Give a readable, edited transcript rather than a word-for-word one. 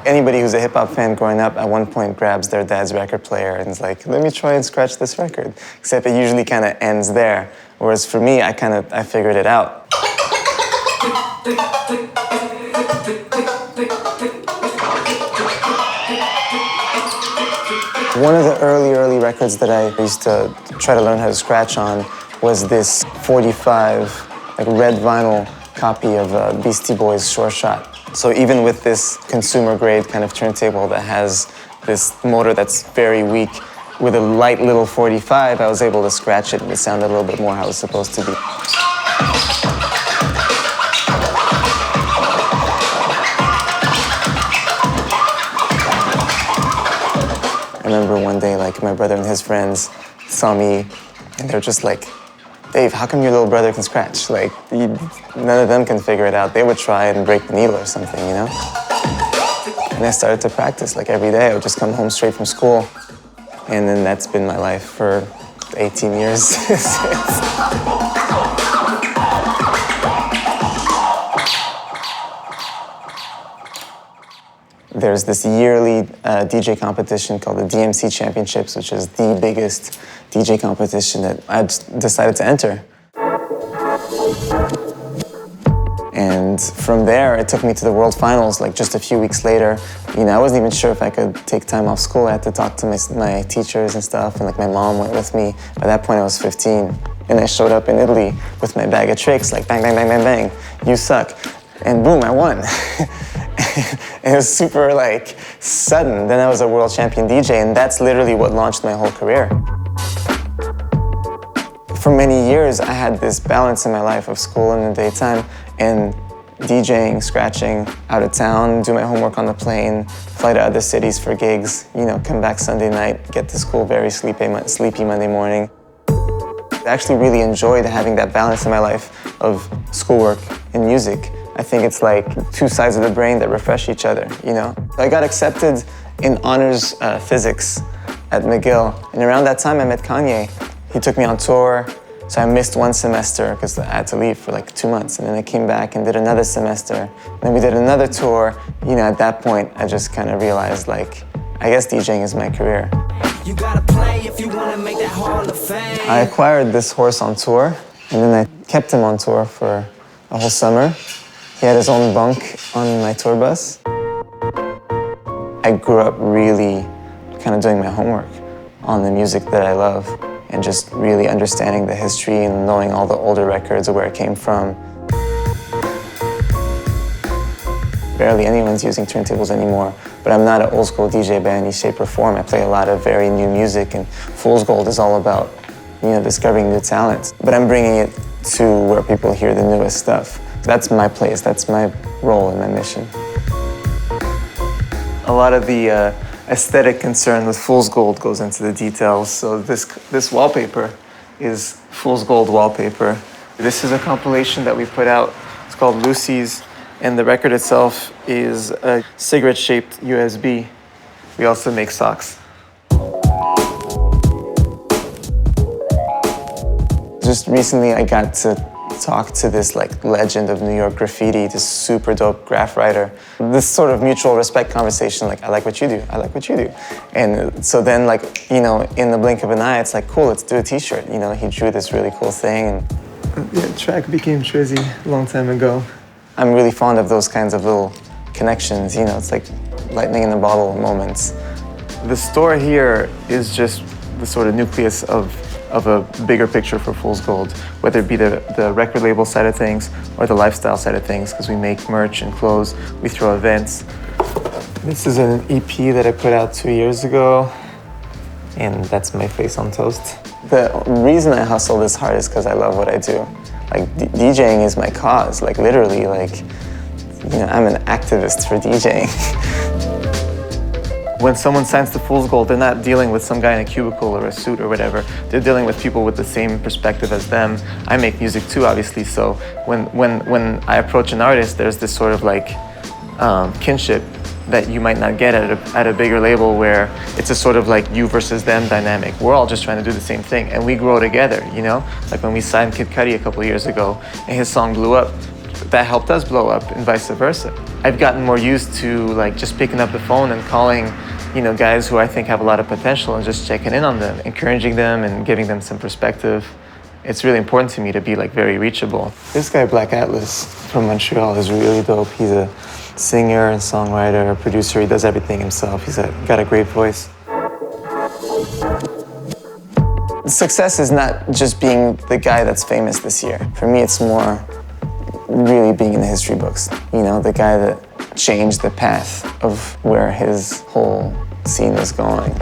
Anybody who's a hip-hop fan growing up at one point grabs their dad's record player and is like, let me try and scratch this record. Except it usually kind of ends there. Whereas for me, I figured it out. One of the early records that I used to try to learn how to scratch on was this 45, like red vinyl copy of Beastie Boys' Sure Shot. So even with this consumer-grade kind of turntable that has this motor that's very weak, with a light little 45, I was able to scratch it and it sounded a little bit more how it was supposed to be. I remember one day, like, my brother and his friends saw me and they're just like, Dave, how come your little brother can scratch? Like, none of them can figure it out. They would try and break the needle or something, you know? And I started to practice, like, every day. I would just come home straight from school. And then that's been my life for 18 years. There's this yearly DJ competition called the DMC Championships, which is the biggest DJ competition that I decided to enter. And from there, it took me to the World Finals, like just a few weeks later. You know, I wasn't even sure if I could take time off school. I had to talk to my teachers and stuff, and like my mom went with me. By that point, I was 15. And I showed up in Italy with my bag of tricks, like bang, bang, bang, bang, bang, you suck. And boom, I won. It was super like sudden. Then I was a world champion DJ, and that's literally what launched my whole career. For many years, I had this balance in my life of school in the daytime and DJing, scratching out of town, do my homework on the plane, fly to other cities for gigs, you know, come back Sunday night, get to school very sleepy Monday morning. I actually really enjoyed having that balance in my life of schoolwork and music. I think it's like two sides of the brain that refresh each other, you know? I got accepted in honors physics at McGill, and around that time I met Kanye. He took me on tour, so I missed one semester because I had to leave for like 2 months, and then I came back and did another semester. And then we did another tour. You know, at that point, I just kind of realized, like, I guess DJing is my career. You gotta play if you wanna make that Hall of Fame. I acquired this horse on tour, and then I kept him on tour for a whole summer. He had his own bunk on my tour bus. I grew up really kind of doing my homework on the music that I love and just really understanding the history and knowing all the older records of where it came from. Barely anyone's using turntables anymore, but I'm not an old school DJ by any shape or form. I play a lot of very new music, and Fool's Gold is all about, you know, discovering new talent. But I'm bringing it to where people hear the newest stuff. That's my place, that's my role and my mission. A lot of the aesthetic concern with Fool's Gold goes into the details. So this wallpaper is Fool's Gold wallpaper. This is a compilation that we put out. It's called Lucy's, and the record itself is a cigarette-shaped USB. We also make socks. Just recently I got to talk to this like legend of New York graffiti, this super dope graph writer. This sort of mutual respect conversation, like, I like what you do, I like what you do. And so then, like, you know, in the blink of an eye, it's like, cool, let's do a t-shirt. You know, he drew this really cool thing. And yeah, track became Trizzy a long time ago. I'm really fond of those kinds of little connections, you know, it's like lightning in a bottle moments. The store here is just the sort of nucleus of a bigger picture for Fool's Gold, whether it be the record label side of things or the lifestyle side of things, because we make merch and clothes, we throw events. This is an EP that I put out 2 years ago, and that's my face on toast. The reason I hustle this hard is because I love what I do. Like, DJing is my cause, like literally, like, you know, I'm an activist for DJing. When someone signs to Fool's Gold, they're not dealing with some guy in a cubicle or a suit or whatever. They're dealing with people with the same perspective as them. I make music too, obviously, so when I approach an artist, there's this sort of like kinship that you might not get at a bigger label, where it's a sort of like you versus them dynamic. We're all just trying to do the same thing, and we grow together, you know? Like when we signed Kid Cudi a couple years ago, and his song blew up, that helped us blow up, and vice versa. I've gotten more used to like just picking up the phone and calling, you know, guys who I think have a lot of potential and just checking in on them, encouraging them and giving them some perspective. It's really important to me to be like very reachable. This guy, Black Atlas from Montreal, is really dope. He's a singer and songwriter, a producer. He does everything himself. He's got a great voice. Success is not just being the guy that's famous this year. For me, it's more really being in the history books. You know, the guy that changed the path of where his whole scene is going.